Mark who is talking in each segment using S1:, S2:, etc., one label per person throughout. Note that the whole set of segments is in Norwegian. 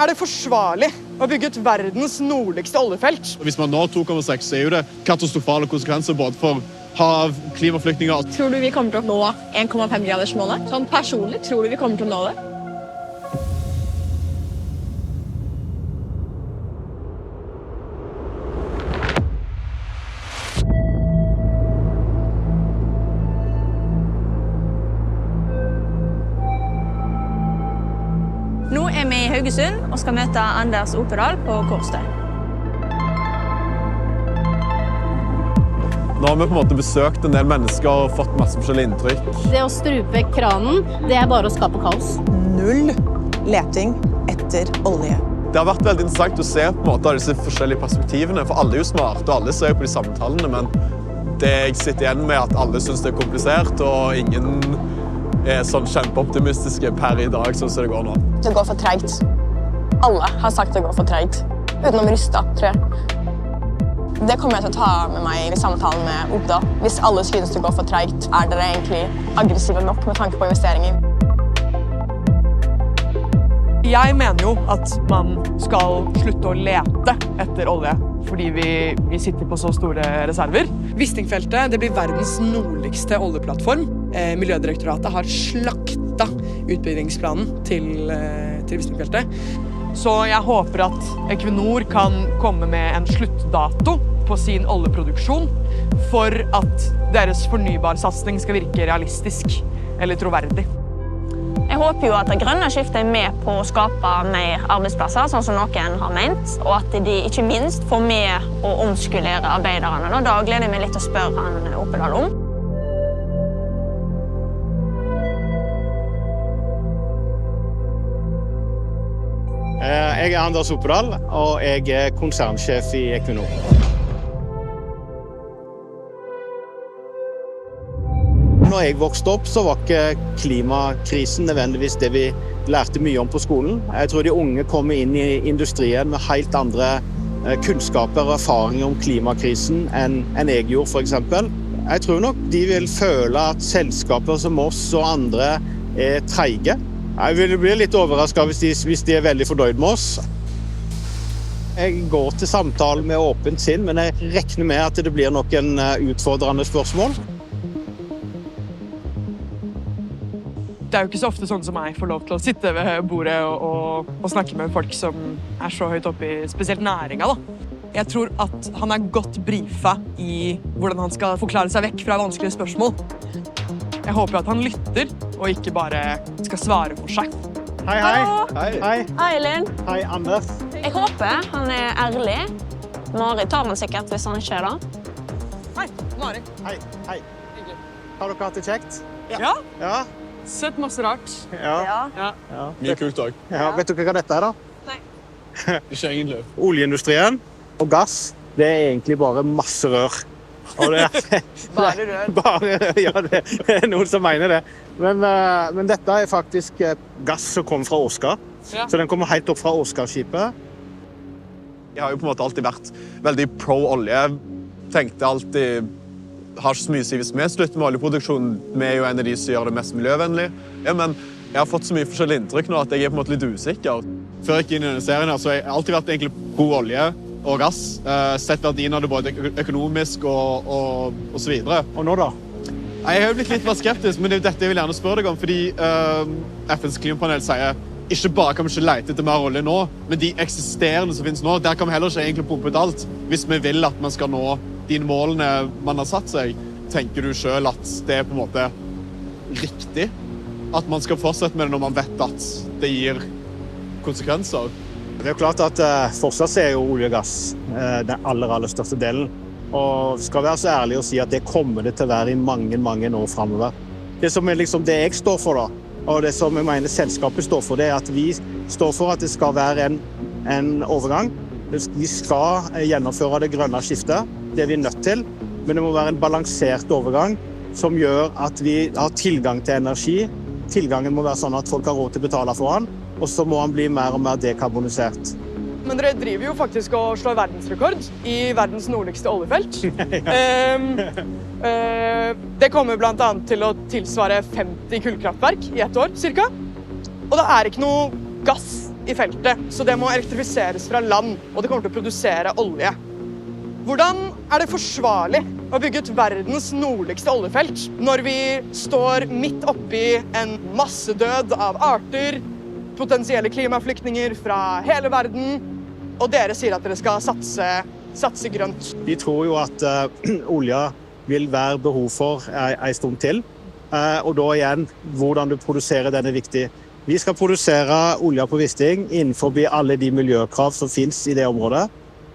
S1: det forsvarlig å bygge ut verdens nordligste oljefelt?
S2: Hvis man når 2,6, så jo det katastrofale konsekvenser både for hav, klimaflyktninger.
S3: Tror du vi kommer til å nå 1,5-gradersmålet? Sånn personlig, tror du vi kommer til å nå det?
S4: Nå er vi i Haugesund og skal møte Anders Opedal på Kårstø.
S2: Nå har vi på en måte besøkt en del mennesker og fått masse forskjellige inntrykk.
S5: Det å strupe kranen, det er bare å skape kaos.
S6: Null leting etter olje.
S2: Det har vært veldig interessant å se på en måte disse forskjellige perspektivene, for alle er jo smarte, og alle ser på de samme tallene, men det jeg sitter igjen med at alle synes det er komplisert, og ingen er sånn kjempeoptimistiske per i dag, sånn som det går nå.
S3: Det går for tregt. Alle har sagt det går for tregt. Utenom Rysta, tror jeg. Det kommer jeg til å ta med meg i samtalen med Opedal. Hvis alle synes det går for tregt, er dere egentlig aggressive nok med tanke på investeringer?
S1: Jeg mener jo at man skal slutte å lete etter olje, fordi vi sitter på så store reserver. Wisting-feltet blir verdens nordligste oljeplattform. Miljødirektoratet har slakta utbyggingsplanen til Wisting-feltet. Så jeg håper at Equinor kan komme med en sluttdato på sin oljeproduksjon for at deres fornybarsatsing skal virke realistisk eller troverdig.
S4: Jeg håper jo at det grønne skiftet er med på å skape mer arbeidsplasser, sånn som noen har ment, og at de ikke minst får med å omskulere arbeiderne. Da gleder jeg meg litt til å spørre han Opedal om.
S7: Jeg er Anders Opedal, og jeg er konsernsjef i Equinor. Når jeg vokste opp, så var ikke klimakrisen nødvendigvis det vi lærte mye om på skolen. Jeg tror de unge kommer inn i industrien med helt andre kunnskaper og erfaringer om klimakrisen enn jeg gjorde, for eksempel. Jeg tror nok de vil føle at selskaper som oss og andre er treige. Jeg vil bli litt overrasket hvis de er veldig fornøyd med oss. Jeg går til samtalen med åpent sinn, men jeg regner med at det blir noen utfordrende spørsmål.
S1: Det er jo ikke så ofte sånn som jeg får lov til å sitte ved bordet og snakke med folk som er så høyt oppe i spesielt næringa, da. Jeg tror at han er godt brifa i hvordan han skal forklare seg vekk fra vanskelige spørsmål. Jeg håper at han lytter, og ikke bare skal svare for seg.
S7: Hei, hei. Hei.
S4: Hei, Linn.
S7: Hei, Anders.
S4: Jeg håper han er ærlig. Mari tar han sikkert hvis han ikke er det.
S1: Hei, Mari.
S7: Hei, hei. Har dere hatt det kjekt?
S1: Ja,
S7: Ja.
S1: sett masse rart.
S7: Ja.
S1: Ja.
S2: Mye kult også.
S7: Ja. Vet dere hva dette er da?
S2: Ikke egentlig.
S7: Oljeindustrien og gass, det er egentlig bare masse rør. Og det er
S1: Bare rør.
S7: Ja, det er noen som mener det. Men dette er faktisk gass som kommer fra Åsgard.
S1: Ja.
S7: Så den kommer helt opp fra Åsgardskipet.
S2: Jeg har jo på en måte alltid vært veldig pro-olje. Tenkte alltid, har ikke så mye å si hvis vi slutter med oljeproduksjon. Vi er jo en av de som gjør det mest miljøvennlig. Ja, men jeg har fått så mye forskjellige inntrykk nå at jeg er på en måte litt usikker. Før jeg gikk inn i denne serien her, så har jeg alltid vært egentlig pro-olje og gass. Sett verdien av det både økonomisk og så videre.
S7: Og nå da?
S2: Jeg har jo blitt litt mer skeptisk, men det er jo dette jeg vil gjerne spørre deg om, fordi FNs klimapanel sier ikke bare kan vi ikke lete etter mer olje nå, men de eksisterende som finnes nå, der kan vi heller ikke egentlig pumpe ut alt. Hvis vi vil at man skal nå de målene man har satt seg, tenker du selv at det er på en måte riktig at man skal fortsette med det når man vet at det gir konsekvenser?
S7: Det er jo klart at fortsatt er jo olje og gass den aller største delen. Og skal være så ærlig å si at det kommer det til å være i mange år fremover. Det som er liksom det jeg står for da, og det som jeg mener selskapet står for, det er at vi står for at det skal være en overgang. Vi skal gjennomføre det grønne skiftet, det er vi nødt til, men det må være en balansert overgang som gjør at vi har tilgang til energi. Tilgangen må være sånn at folk har råd til å betale for den, og så må den bli mer og mer dekarbonisert.
S1: Men dere driver jo faktisk og slår verdensrekord i verdens nordligste oljefelt. Det kommer blant annet til å tilsvare 50 kullkraftverk i ett år, cirka. Og det er ikke noe gass i feltet, så det må elektrifiseres fra land, og det kommer til å produsere olje. Hvordan det forsvarlig å bygge ut verdens nordligste oljefelt når vi står midt oppi en massedød av arter, potensielle klimaflyktninger fra hele verden, og dere sier at dere skal satse grønt?
S7: Vi tror jo at olje vil være behov for en stund til, og da igjen, hvordan du produserer den viktig. Vi skal produsere olje på Wisting innenfor alle de miljøkrav som finnes i det området.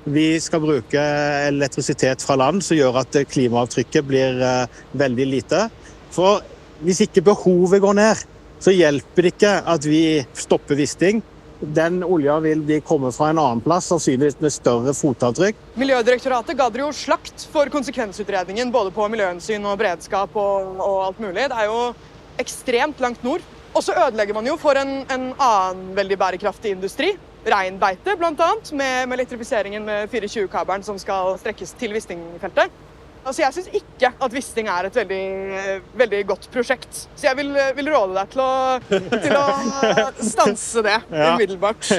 S7: Vi skal bruke elektrisitet fra land som gjør at klimaavtrykket blir veldig lite. For hvis ikke behovet går ned, så hjelper det ikke at vi stopper Wisting. Den olja vil komme fra en annen plass, sannsynligvis med større fotavtrykk.
S1: Miljødirektoratet ga dere jo slakt for konsekvensutredningen, både på miljøhensyn og beredskap og alt mulig. Det jo ekstremt langt nord. Og så ødelegger man jo for en annen veldig bærekraftig industri. Reinbeite, blant annet, med elektrifiseringen med 420-kabelen som skal strekkes til Wisting-feltet. Altså, jeg synes ikke at Wisting et veldig godt prosjekt. Så jeg vil råde deg til å stanse det umiddelbart.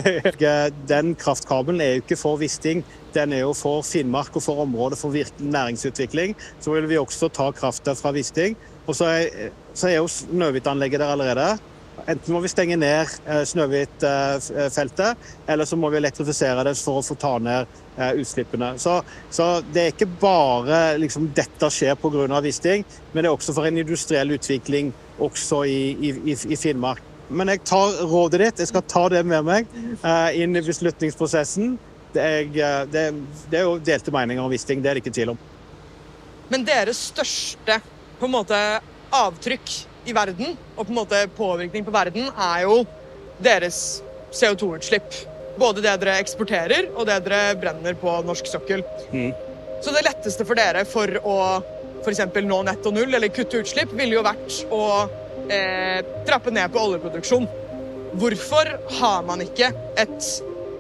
S7: Den kraftkabelen jo ikke for Wisting, den jo for Finnmark og for området for næringsutvikling. Så vil vi også ta kraften fra Wisting. Og så jo Snøhvit-anlegget der allerede. Enten må vi stenge ned Snøhvit-feltet, eller så må vi elektrifisere det for å få ta ned utslippene. Så det ikke bare dette skjer på grunn av Wisting, men det også for en industriell utvikling også i Finnmark. Men jeg tar rådet ditt, jeg skal ta det med meg inn i beslutningsprosessen. Det jo delte meninger om Wisting, det det ikke tvil om. Men
S1: deres største på en måte avtrykk i verden, og på en måte påvirkning på verden, jo deres CO2-utslipp. Både det dere eksporterer, og det dere brenner på norsk sokkel. Så det letteste for dere for å for eksempel nå netto null, eller kutte utslipp, ville jo vært å trappe ned på oljeproduksjon. Hvorfor har man ikke et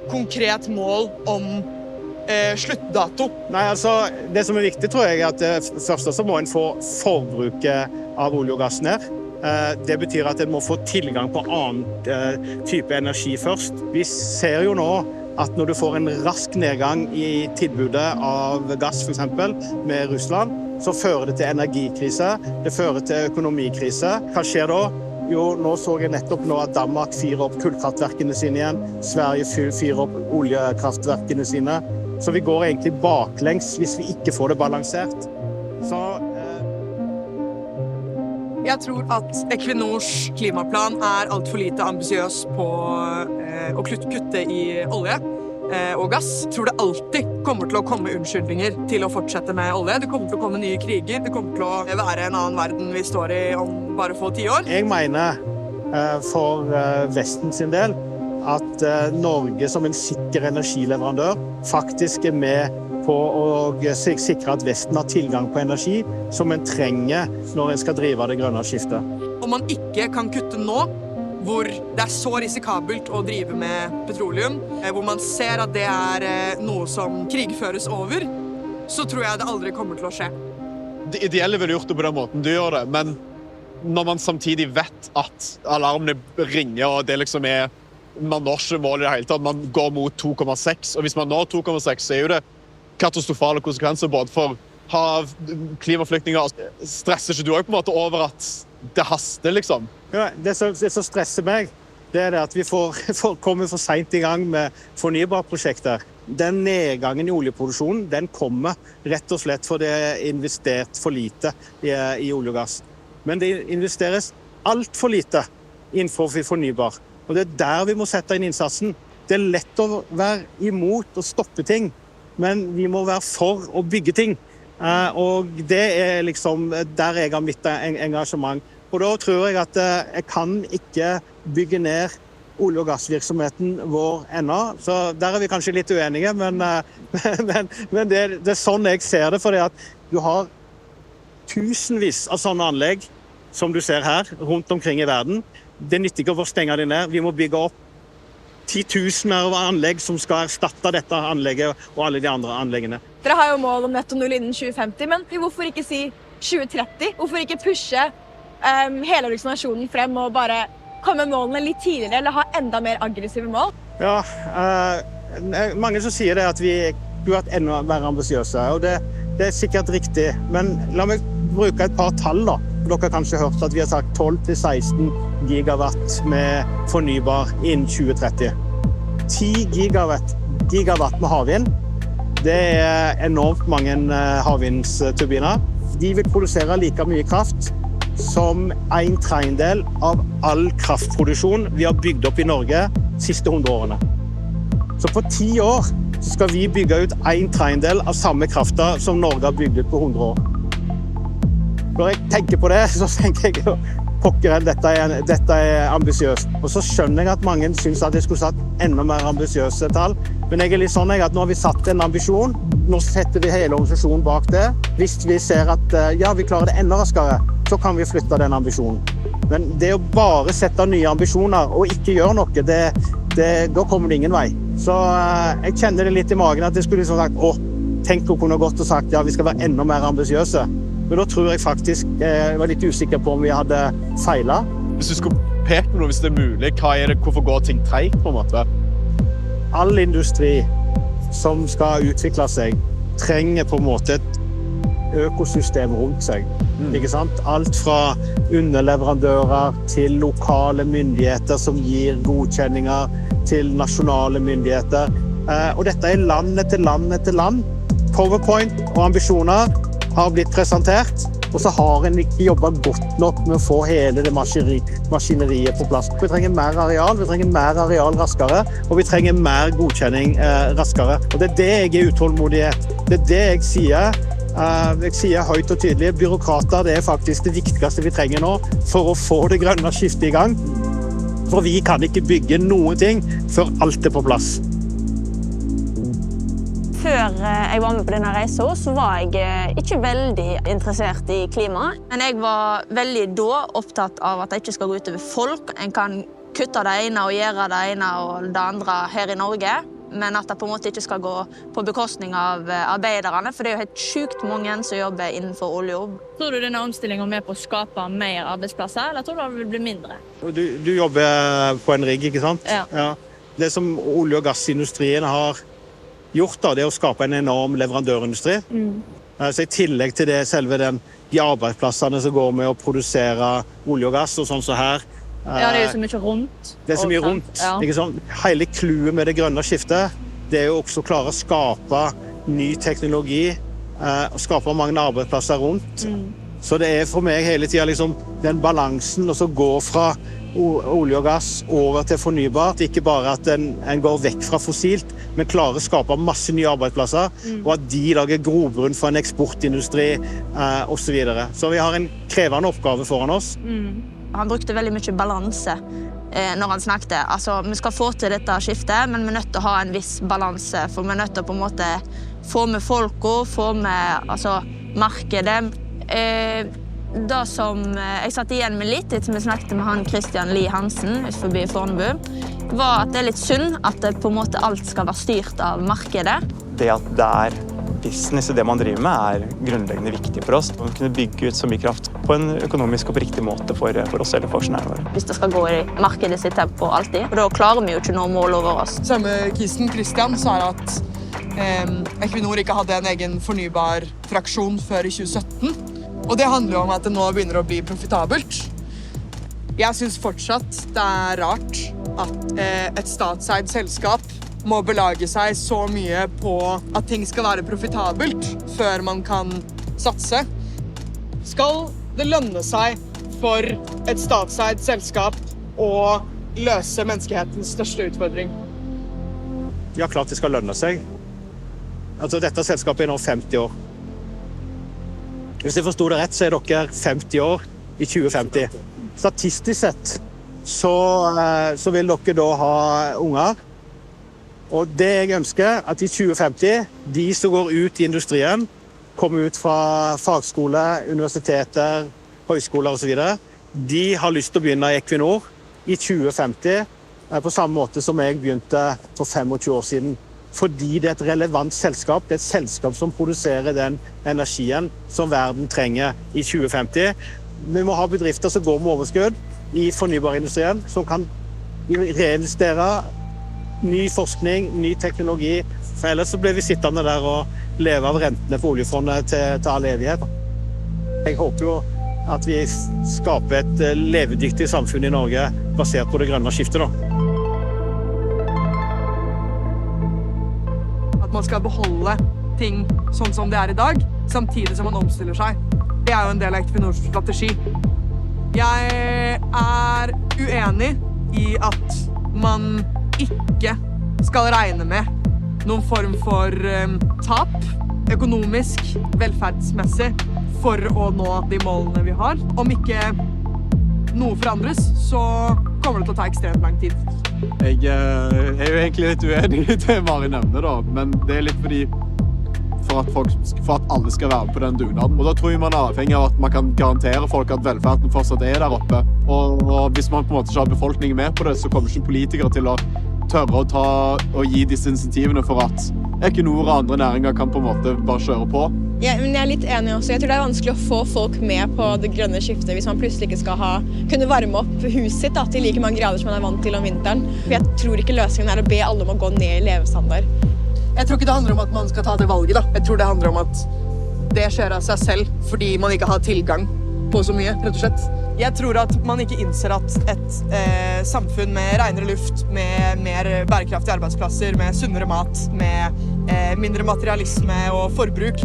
S1: konkret mål om sluttdato?
S7: Nei, altså, det som viktig, tror jeg, at først så må en få forbruket av olje og gass ned. Det betyr at en må få tilgang på annen type energi først. Vi ser jo nå at når du får en rask nedgang i tilbudet av gass, for eksempel, med Russland, så fører det til energikrise, det fører til økonomikrise. Hva skjer da? Jo, nå så jeg nettopp at Danmark fyrer opp kullkraftverkene sine igjen, Sverige fyrer opp oljekraftverkene sine. Så vi går egentlig baklengs hvis vi ikke får det balansert.
S1: Jeg tror at Equinors klimaplan alt for lite ambisiøs på å kutte i olje og gass. Jeg tror det alltid kommer til å komme unnskyldninger til å fortsette med olje. Det kommer til å komme nye kriger, det kommer til å være en annen verden vi står i om bare få 10 år.
S7: Jeg mener for Vesten sin del at Norge som en sikker energileverandør faktisk med på å sikre at Vesten har tilgang på energi som en trenger når en skal drive det grønne skiftet.
S1: Om man ikke kan kutte nå, hvor det så risikabelt å drive med petroleum, hvor man ser at det noe som krigføres over, så tror jeg det aldri kommer til å skje.
S2: Det ideelle ville gjort det på den måten du gjør det, men når man samtidig vet at alarmene ringer, og det man når ikke mål i det hele tatt, man går mot 2,6, og hvis man når 2,6, så jo det katastrofale konsekvenser både for hav, klimaflyktninger. Stresser ikke du også på en måte over at det haster, liksom?
S7: Ja, det som stresser meg, det det at vi kommer for sent i gang med fornybarprosjekter. Den nedgangen i oljeproduksjonen, den kommer rett og slett fordi det investert for lite i olje og gass. Men det investeres alt for lite innenfor fornybar. Og det der vi må sette inn innsatsen. Det lett å være imot og stoppe ting, men vi må være for å bygge ting. Og det der jeg har mitt engasjement. Og da tror jeg at jeg kan ikke bygge ned olje- og gassvirksomheten vår ennå. Så der vi kanskje litt uenige, men det sånn jeg ser det, fordi at du har tusenvis av sånne anlegg som du ser her, rundt omkring i verden. Det nytter ikke å stenge det ned. Vi må bygge opp 10 000 av anlegg som skal erstatte dette anlegget og alle de andre anleggene.
S3: Dere har jo mål om netto null innen 2050, men hvorfor ikke si 2030? Hvorfor ikke pushe hele organisasjonen frem og bare komme med målene litt tidligere, eller ha enda mer aggressive mål?
S7: Ja, mange som sier det at vi skulle vært enda mer ambisiøse, og det er sikkert riktig. Men la meg bruke et par tall da. Dere har kanskje hørt at vi har sagt 12-16 gigawatt med fornybar innen 2030. 10 gigawatt med havvind. Det er enormt mange havvindsturbiner. De vil produsere like mye kraft som 1/3 av all kraftproduksjon vi har bygd opp i Norge de siste 100 årene. Så på 10 år så skal vi bygge ut 1/3 av samme krafta som Norge har bygd ut på 100 år. Når jeg tenker på det, så tenker jeg pokker, dette er ambisiøst. Og så skjønner jeg at mange synes at jeg skulle satt enda mer ambisiøse tall. Men jeg er litt sånn at nå har vi satt en ambisjon. Nå setter vi hele organisasjonen bak det. Hvis vi ser at ja, vi klarer det enda raskere, så kan vi flytte den ambisjonen. Men det å bare sette nye ambisjoner og ikke gjøre noe, da kommer det ingen vei. Så jeg kjenner det litt i magen at jeg skulle liksom sagt, tenk å kunne gått og sagt, ja, vi skal være enda mer ambisiøse. Men da tror jeg faktisk, jeg var litt usikker på om vi hadde feilet.
S2: Hvis du skulle peke på noe, hvis det er mulig, hvorfor går ting tregt på en måte?
S7: All industri som skal utvikle seg, trenger på en måte et økosystem rundt seg. Ikke sant? Alt fra underleverandører til lokale myndigheter som gir godkjenninger til nasjonale myndigheter. Og dette er land etter land etter land. PowerPoint og ambisjoner har blitt presentert, og så har en ikke jobbet godt nok med å få hele det maskineriet på plass. Vi trenger mer areal raskere, og vi trenger mer godkjenning raskere. Og det er det jeg er utålmodighet. Det er det jeg sier. Jeg sier høyt og tydelig, byråkrater det er faktisk det viktigste vi trenger nå for å få det grønne skiftet i gang. For vi kan ikke bygge noen ting før alt er på plass.
S4: Før jeg var med på denne reisen, så var jeg ikke veldig interessert i klima. Men jeg var veldig da opptatt av at det ikke skal gå ut over folk. En kan kutte det ene og gjøre det ene og det andre her i Norge. Men at det på en måte ikke skal gå på bekostning av arbeiderne, for det er jo helt sykt mange som jobber innenfor oljejobb. Tror du denne omstillingen er med på å skape mer arbeidsplasser, eller tror du det vil bli mindre?
S7: Du jobber på en rigg, ikke sant?
S4: Ja.
S7: Det som olje- og gassindustrien har gjort, det er å skape en enorm leverandørindustri. Så i tillegg til det, de arbeidsplassene som går med å produsere olje og gass, og sånn som her,
S4: ja, det er jo så mye rundt.
S7: Det er så mye rundt. Ja. Ikke sant? Hele clouet med det grønne skiftet, det er jo også å klare å skape ny teknologi, og skape mange arbeidsplasser rundt. Så det er for meg hele tiden liksom, den balansen, og så gå fra olje og gass over til fornybart. Ikke bare at en går vekk fra fossilt, men klarer å skape masse nye arbeidsplasser, og at de lager grobunn for en eksportindustri, og så videre. Så vi har en krevende oppgave foran oss.
S4: Han brukte veldig mye balanse når han snakket. Altså, vi skal få til dette skiftet, men vi er nødt til å ha en viss balanse, for vi er nødt til å på en måte få med folka, få med markedet. Det som jeg satt igjen med litt etter vi snakket med han Christian Lie Hansen forbi Fornebu, var at det er litt synd at det på en måte alt skal være styrt av markedet.
S8: Det at det er business i det man driver med, er grunnleggende viktig for oss. Man kunne bygge ut så mye kraft på en økonomisk og på riktig måte for oss eller for aksjonærene våre.
S4: Hvis det skal gå i markedet sitt tempo alltid, og da klarer vi jo ikke nå mål over oss.
S1: Samme kisen Christian sa at Equinor ikke hadde en egen fornybar fraksjon før i 2017. Og det handler jo om at det nå begynner å bli profitabelt. Jeg synes fortsatt det er rart at et statseid selskap må belage seg så mye på at ting skal være profitabelt før man kan satse. Skal det lønne seg for et statseid selskap å løse menneskehetens største utfordring?
S7: Ja, klart det skal lønne seg. Altså, dette selskapet er nå 50 år. Hvis jeg forstod det rett, så er dere 50 år i 2050. Statistisk sett så vil dere da ha unger. Og det jeg ønsker, at i 2050, de som går ut i industrien, kommer ut fra fagskole, universiteter, høyskoler og så videre, de har lyst til å begynne i Equinor i 2050, på samme måte som jeg begynte for 25 år siden. Fordi det er et relevant selskap, det er et selskap som produserer den energien som verden trenger i 2050. Vi må ha bedrifter som går med overskudd i fornybarindustrien, som kan reinvestere ny forskning, ny teknologi, for ellers så blir vi sittende der og leve av rentene på oljefondet til all evighet. Jeg håper jo at vi skaper et levedyktig samfunn i Norge basert på det grønne skiftet da.
S1: At man skal beholde ting sånn som det i dag, samtidig som man omstiller seg. Det jo en del av Equinors strategi. Jeg uenig i at man ikke skal regne med noen form for tap, økonomisk, velferdsmessig, for å nå de målene vi har. Om ikke noe forandres, så kommer det til å ta ekstremt lang tid.
S2: Jeg jo egentlig litt uenig i det Mari nevner, da, men det litt fordi for at alle skal være med på den dugnaden. Og da tror jeg man avhengig av at man kan garantere folk at velferden fortsatt der oppe. Og hvis man på en måte ikke har befolkningen med på det, så kommer ikke politikere til å tørre å og gi disse insentivene for at Equinor og andre næringer kan på en måte bare kjøre på.
S3: Ja, men jeg litt enig også. Jeg tror det vanskelig å få folk med på det grønne skiftet hvis man plutselig ikke skal kunne varme opp huset sitt til like mange grader som man vant til om vinteren. For jeg tror ikke løsningen å be alle om å gå ned i levestandard.
S1: Jeg tror ikke det handler om at man skal ta det valget, da. Jeg tror det handler om at det skjer av seg selv, fordi man ikke har tilgang på så mye, rett og slett. Jeg tror at man ikke innser at et samfunn med renere luft, med mer bærekraftige arbeidsplasser, med sunnere mat, med mindre materialisme og forbruk,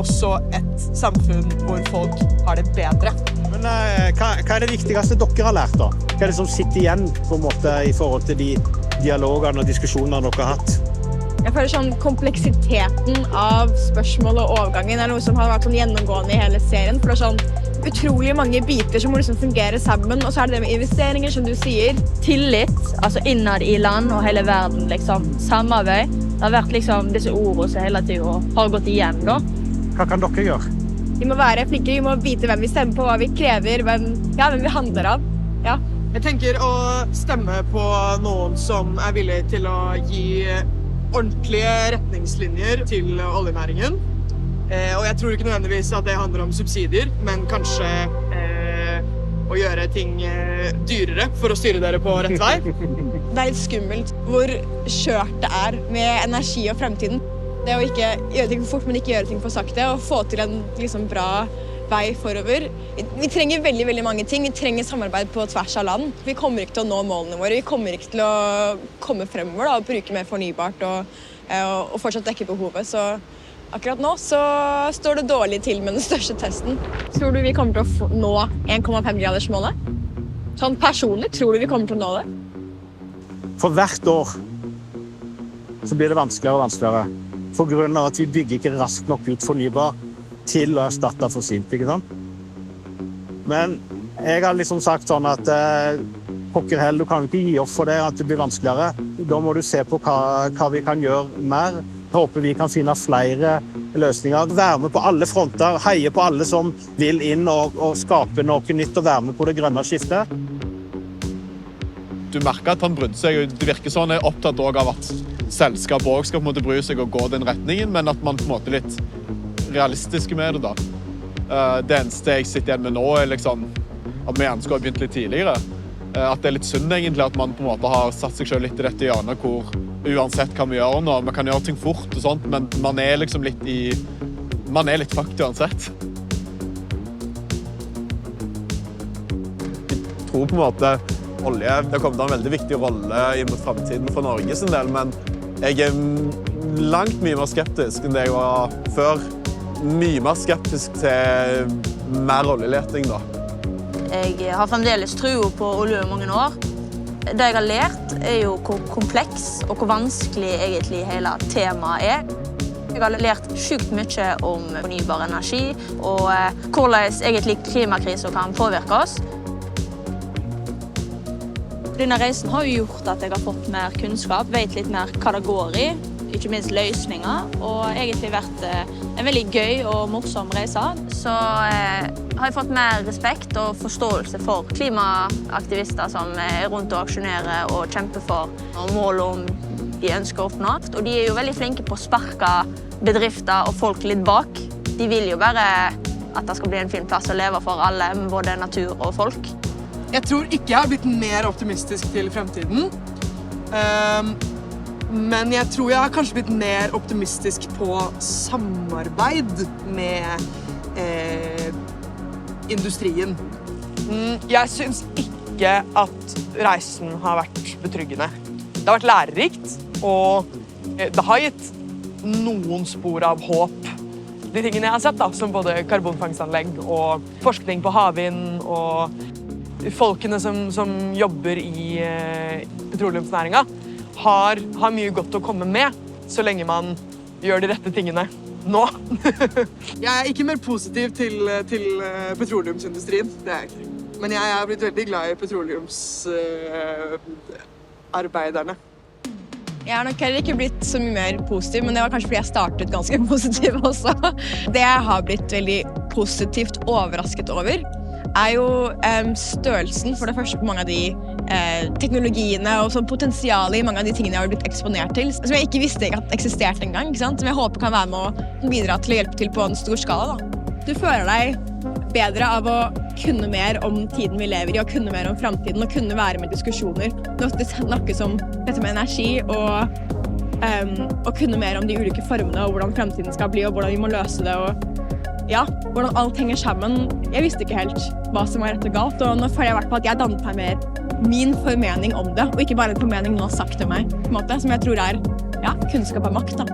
S1: også et samfunn hvor folk har det bedre.
S7: Men hva det viktigste dere har lært da? Hva det som sitter igjen på en måte i forhold til de dialogene og diskusjonene dere har hatt?
S3: Jeg føler sånn kompleksiteten av spørsmål og overgangen noe som har vært sånn gjennomgående i hele serien. For det sånn utrolig mange biter som må liksom fungere sammen, og så det med investeringer, som du sier.
S4: Tillit, altså innad i land og hele verden, liksom. Samarbeid. Det har vært liksom disse ordene som hele tiden har gått igjen, da.
S7: Hva kan dere gjøre?
S3: Vi må være flinkere, vi må vite hvem vi stemmer på, hva vi krever, hvem vi handler av. Ja.
S1: Jeg tenker å stemme på noen som villig til å gi ordentlige retningslinjer til oljenæringen. Og jeg tror ikke nødvendigvis at det handler om subsidier, men kanskje å gjøre ting dyrere for å styre dere på rett vei.
S3: Det litt skummelt hvor skjørt det med energi og fremtiden. Det å ikke gjøre ting for fort, men ikke gjøre ting for sakte, og få til en liksom bra vei forover. Vi trenger veldig, veldig mange ting. Vi trenger samarbeid på tvers av land. Vi kommer ikke til å nå målene våre. Vi kommer ikke til å komme fremover og bruke mer fornybart og fortsatt dekke behovet. Så akkurat nå så står det dårlig til med den største testen. Tror du vi kommer til å nå 1,5-gradersmålet? Sånn personlig, tror du vi kommer til å nå det?
S7: For hvert år så blir det vanskeligere og vanskeligere. For grunn av at vi bygger ikke raskt nok ut fornybar til å erstatte fossilt, ikke sant? Men jeg har liksom sagt sånn at pokker hell, du kan ikke gi opp for det, at det blir vanskeligere. Da må du se på hva vi kan gjøre mer. Jeg håper vi kan finne flere løsninger. Være med på alle fronter, heie på alle som vil inn og skape noe nytt og være med på det grønne skiftet.
S2: Du merker at han brydde seg, det virker sånn er opptatt av at selskapet også skal på en måte bry seg og gå den retningen, men at man på en måte litt realistiske med det da. Det eneste jeg sitter igjen med nå liksom at vi gjerne skulle ha begynt litt tidligere. At det litt synd egentlig at man på en måte har satt seg selv litt i dette hjørnet hvor uansett hva vi gjør nå, man kan gjøre ting fort og sånt, men man liksom litt litt fucked uansett. Jeg tror på en måte olje, det kommer til å ha en veldig viktig rolle i fremtiden for Norge sin del, men jeg langt mye mer skeptisk enn det jeg var før. Mye mer skeptisk til mer oljeleting da.
S4: Jeg har fremdeles tro på olje i mange år. Det jeg har lært jo hvor kompleks og hvor vanskelig egentlig hele temaet Jeg har lært sjukt mye om fornybar energi og hvordan egentlig klimakrisen kan påvirke oss. Denne reisen har jo gjort at jeg har fått mer kunnskap, vet litt mer hva det går i, ikke minst løsninger, og egentlig vært en veldig gøy og morsom reise. Så har jeg fått mer respekt og forståelse for klimaaktivister som rundt og aksjonerer og kjemper for mål om de ønsker å oppnå. Og de jo veldig flinke på å sparke bedrifter og folk litt bak. De vil jo bare at det skal bli en fin plass å leve for alle, både natur og folk.
S1: Jeg tror ikke jeg har blitt mer optimistisk til fremtiden. Men jeg tror jeg har kanskje blitt mer optimistisk på samarbeid med industrien. Jeg synes ikke at reisen har vært betryggende. Det har vært lærerikt, og det har gitt noen spor av håp. De tingene jeg har sett, da, som både karbonfangstanlegg og forskning på havvind og folkene som jobber i petroleumsnæringa, har mye godt å komme med, så lenge man gjør de rette tingene nå. Jeg er ikke mer positiv til petroleumsindustrien, det er jeg ikke. Men jeg er blitt veldig glad i petroleumsarbeiderne.
S3: Jeg har nok heller ikke blitt så mye mer positiv, men det var kanskje fordi jeg startet ganske positiv også. Det jeg har blitt veldig positivt overrasket over, er jo størrelsen for det første på mange av de teknologiene og sånn potensialet i mange av de tingene jeg har blitt eksponert til, som jeg ikke visste at eksisterte engang, ikke sant? Som jeg håper kan være med å bidra til å hjelpe til på en stor skala, da. Du føler deg bedre av å kunne mer om tiden vi lever i, og kunne mer om fremtiden, og kunne være med diskusjoner. Når det snakkes om dette med energi, og kunne mer om de ulike formene, og hvordan fremtiden skal bli, og hvordan vi må løse det, og ja, hvordan alt henger sammen. Jeg visste ikke helt hva som var rett og galt, og nå føler jeg i hvert fall at jeg dannet meg mer min formening om det, og ikke bare en formening noen har sagt til meg, på en måte, som jeg tror er, ja, kunnskap er makt, da.